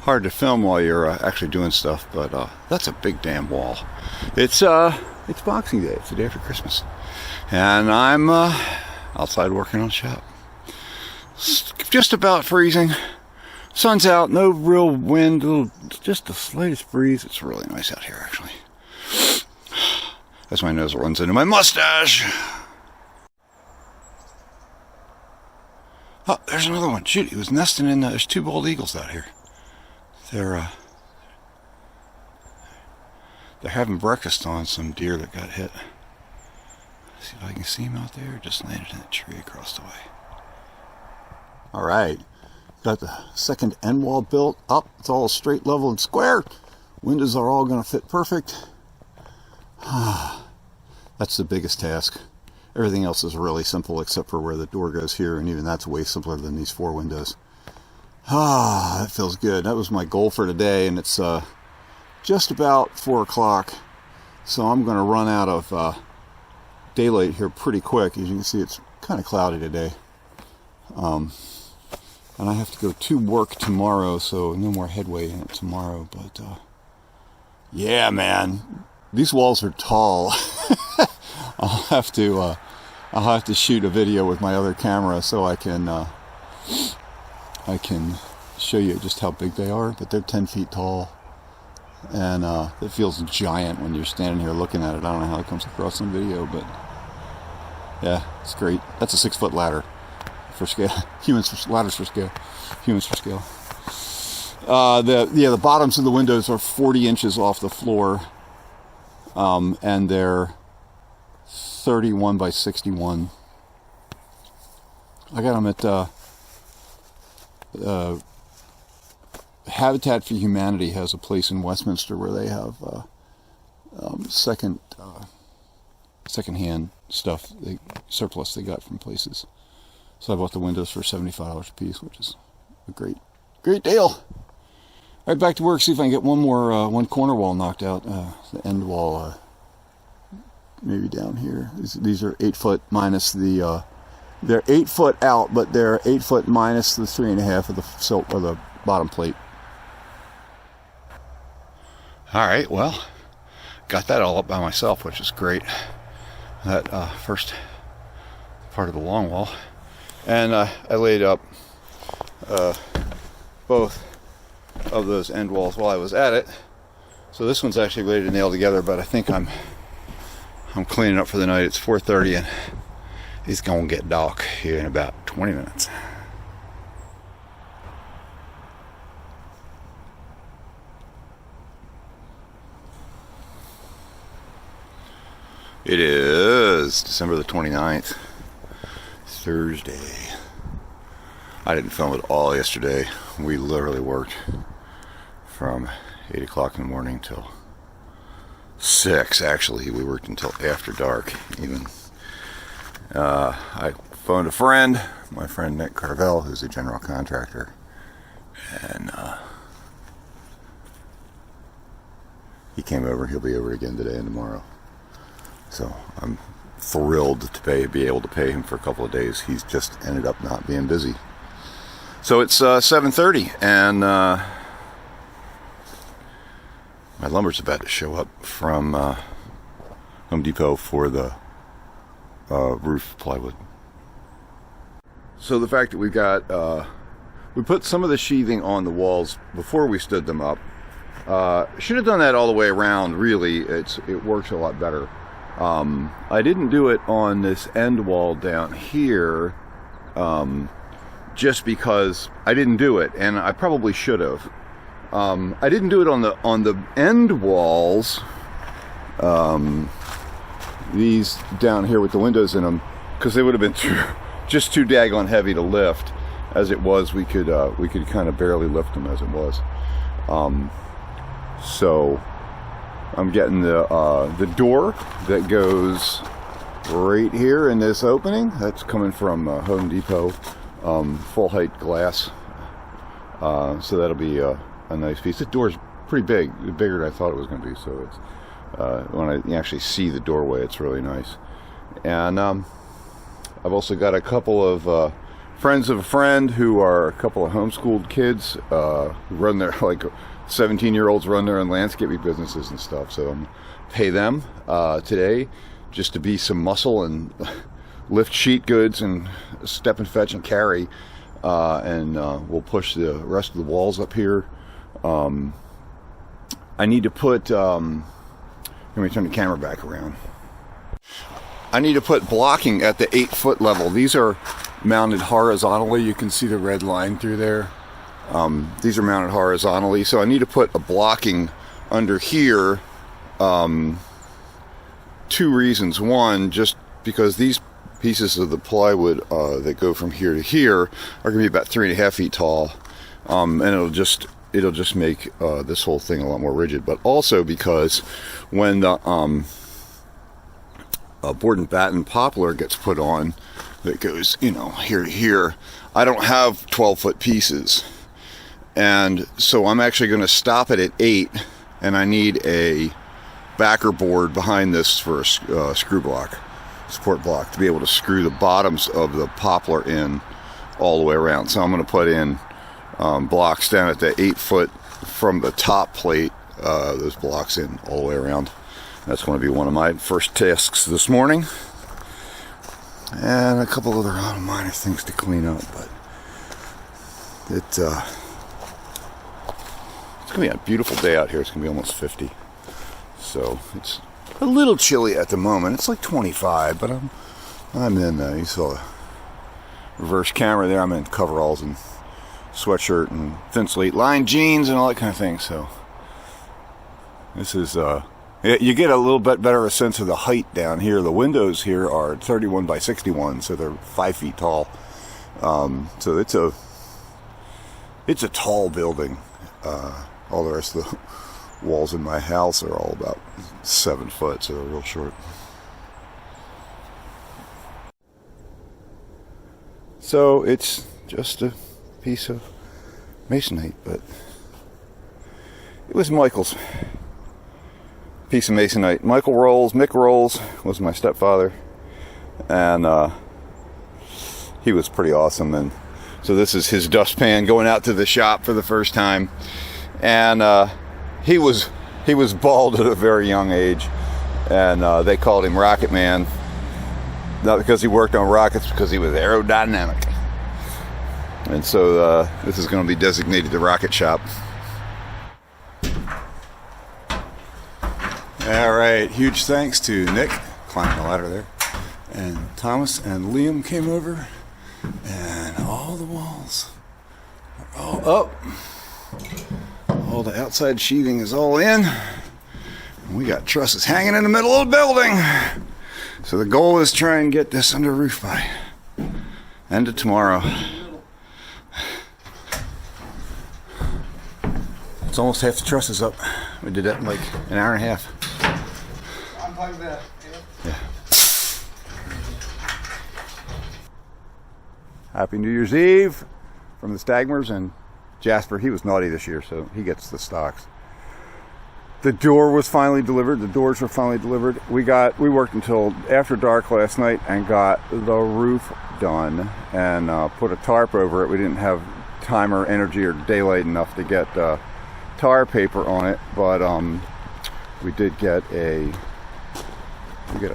hard to film while you're actually doing stuff, but that's a big damn wall. It's Boxing Day. It's the day after Christmas, and I'm outside working on shop. It's just about freezing. Sun's out, no real wind, just the slightest breeze. It's really nice out here, actually. As my nose runs into my mustache. Oh, there's another one. Shoot, he was nesting in. There's two bald eagles out here. They're having breakfast on some deer that got hit. See if I can see him out there. Just landed in a tree across the way. All right, got the second end wall built up. It's all straight, level, and square. Windows are all going to fit perfect. That's the biggest task. Everything else is really simple except for where the door goes here, and even that's way simpler than these 4 windows. That feels good. That was my goal for today, and it's just about 4 o'clock, so I'm going to run out of daylight here pretty quick. As you can see, it's kind of cloudy today. And I have to go to work tomorrow, so no more headway in it tomorrow. But yeah, man, these walls are tall. I'll have to shoot a video with my other camera so I can show you just how big they are. But they're 10 feet tall, and it feels giant when you're standing here looking at it. I don't know how it comes across on video, but yeah, it's great. That's a 6-foot ladder. For scale, ladders for scale, humans for scale. The bottoms of the windows are 40 inches off the floor, and they're 31 by 61. I got them at Habitat for Humanity has a place in Westminster where they have secondhand stuff, surplus they got from places. So I bought the windows for $75 a piece, which is a great deal. All right, back to work. See if I can get one corner wall knocked out. The end wall, maybe down here. These are 8 foot minus the. They're 8 foot out, but they're 8 foot minus the 3.5 of the silt or the bottom plate. All right, well, got that all up by myself, which is great. That first part of the long wall. And I laid up both of those end walls while I was at it. So this one's actually ready to nail together, but I think I'm cleaning up for the night. It's 4:30 and it's gonna get dark here in about 20 minutes. It is December the 29th. Thursday. I didn't film at all yesterday. We literally worked from 8 o'clock in the morning till 6. Actually, we worked until after dark even. I phoned a friend, my friend Nick Carvel, who's a general contractor, and he came over. He'll be over again today and tomorrow. So I'm thrilled to be able to pay him for a couple of days. He's just ended up not being busy. So it's 7:30, and my lumber's about to show up from Home Depot for the roof plywood. So the fact that we put some of the sheathing on the walls before we stood them up. Should have done that all the way around. Really, it works a lot better. I didn't do it on this end wall down here, just because I didn't do it, and I probably should have. I didn't do it on the end walls, these down here with the windows in them, because they would have been just too daggone heavy to lift. As it was, we could kind of barely lift them as it was. So I'm getting the door that goes right here in this opening. That's coming from Home Depot, full height glass. So that'll be a nice piece. The door's pretty big, bigger than I thought it was going to be. So it's when I actually see the doorway, it's really nice. And I've also got a couple of friends of a friend who are a couple of homeschooled kids, run their, like 17-year-olds run their own landscaping businesses and stuff. So I'm pay them today just to be some muscle and lift sheet goods and step and fetch and carry. And we'll push the rest of the walls up here. I need to put, let me turn the camera back around. I need to put blocking at the 8-foot level. These are mounted horizontally. You can see the red line through there. These are mounted horizontally. So I need to put a blocking under here. 2 reasons. One, just because these pieces of the plywood that go from here to here are going to be about 3.5 feet tall. And it'll just make this whole thing a lot more rigid. But also because when the board and batten poplar gets put on, that goes, you know, here to here, I don't have 12-foot pieces. And so I'm actually going to stop it at 8, and I need a backer board behind this for a screw block, support block, to be able to screw the bottoms of the poplar in all the way around. So I'm going to put in blocks down at the 8-foot from the top plate, those blocks in all the way around. That's going to be one of my first tasks this morning. And a couple other minor things to clean up, but it's going to be a beautiful day out here. It's going to be almost 50. So it's a little chilly at the moment. It's like 25, but I'm in, you saw the reverse camera there. I'm in coveralls and sweatshirt and thin slate lined jeans and all that kind of thing. So this is, you get a little bit better a sense of the height down here. The windows here are 31 by 61, so they're 5 feet tall. So it's a tall building. All the rest of the walls in my house are all about 7 foot, so they're real short. So it's just a piece of masonite, but it was Michael's piece of masonite. Mick Rolls was my stepfather, and he was pretty awesome. And so this is his dustpan going out to the shop for the first time. And he was bald at a very young age, and they called him Rocket Man, not because he worked on rockets, because he was aerodynamic. And so this is going to be designated the rocket shop. All right, huge thanks to Nick, climbing the ladder there, and Thomas and Liam came over, and all the walls are all up. All the outside sheathing is all in. We got trusses hanging in the middle of the building. So the goal is try and get this under roof by end of tomorrow. It's almost half the trusses up. We did that in like an hour and a half. Unplug that. Yeah. Happy New Year's Eve from the Stagmers and Jasper. He was naughty this year, so he gets the stocks. The door was finally delivered. The doors were finally delivered. We worked until after dark last night and got the roof done and put a tarp over it. We didn't have time or energy or daylight enough to get tar paper on it, but we did get a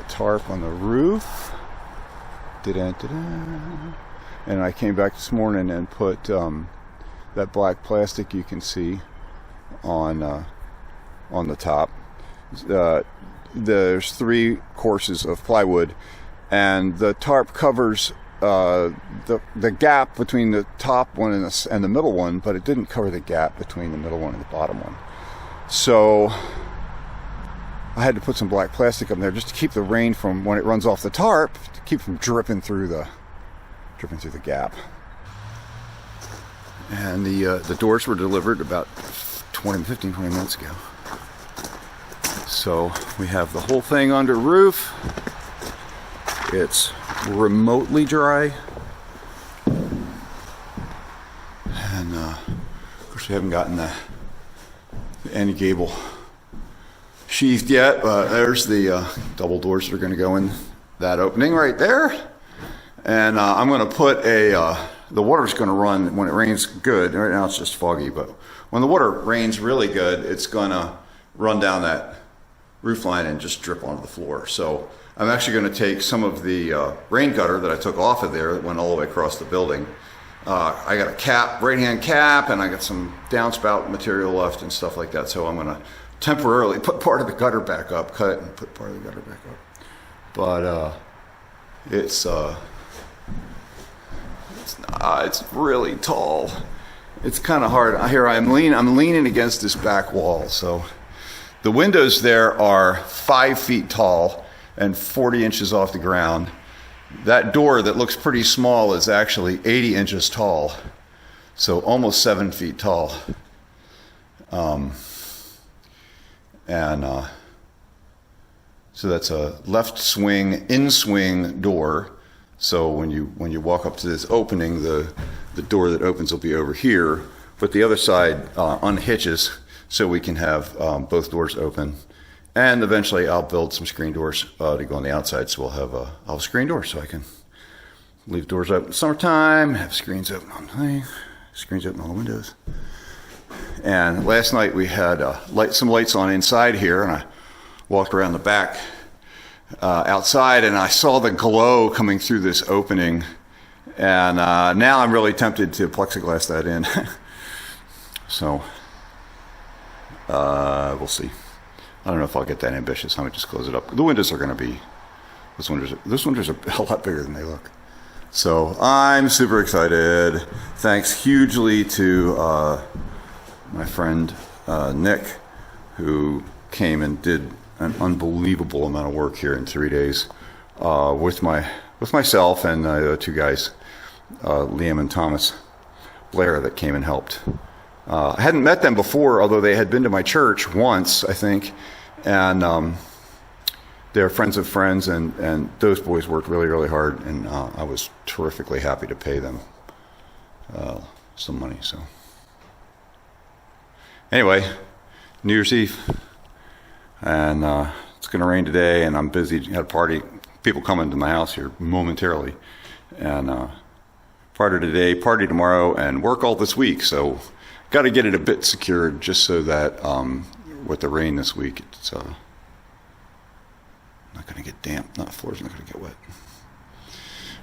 tarp on the roof. And I came back this morning and put that black plastic you can see on the top. There's 3 courses of plywood, and the tarp covers the gap between the top one and the middle one, but it didn't cover the gap between the middle one and the bottom one. So I had to put some black plastic up there just to keep the rain from, when it runs off the tarp, to keep from dripping through the gap. And the doors were delivered about 15-20 minutes ago. So we have the whole thing under roof. It's remotely dry. And of course we haven't gotten the end gable sheathed yet, but there's the double doors that are going to go in that opening right there. And I'm going to put a the water's going to run when it rains good. Right now it's just foggy, but when the water rains really good, it's going to run down that roof line and just drip onto the floor. So I'm actually going to take some of the rain gutter that I took off of there that went all the way across the building. I got a cap, right-hand cap, and I got some downspout material left and stuff like that. So I'm going to temporarily put part of the gutter back up, cut it and put part of the gutter back up. But it's really tall. It's kind of hard. Here I'm leaning against this back wall. So the windows there are 5 feet tall and 40 inches off the ground. That door that looks pretty small is actually 80 inches tall, so almost 7 feet tall. So that's a left swing, in swing door. So when you walk up to this opening, the door that opens will be over here, but the other side unhitches so we can have both doors open. And eventually I'll build some screen doors to go on the outside, so I'll have a screen door so I can leave doors open in the summertime, have screens open on the thing, screens open on the windows. And last night we had some lights on inside here, and I walked around the back outside, and I saw the glow coming through this opening, and now I'm really tempted to plexiglass that in. So we'll see. I don't know if I'll get that ambitious. I might just close it up. The windows are going to be, those windows are a lot bigger than they look. So I'm super excited. Thanks hugely to my friend Nick, who came and did an unbelievable amount of work here in 3 days with myself and the two guys, Liam and Thomas Blair, that came and helped. I hadn't met them before, although they had been to my church once, I think, and they're friends of friends, and those boys worked really, really hard, and I was terrifically happy to pay them some money. So anyway, New Year's Eve, and it's going to rain today, and I'm busy. Had a party, people coming to my house here momentarily, and party today, party tomorrow, and work all this week. So got to get it a bit secured, just so that with the rain this week, it's not going to get damp. The floor's not going to get wet.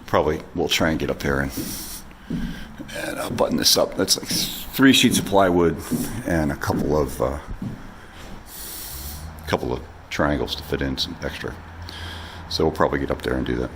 Probably we'll try and get up there and I'll button this up. That's like 3 sheets of plywood and a couple of triangles to fit in some extra. So we'll probably get up there and do that.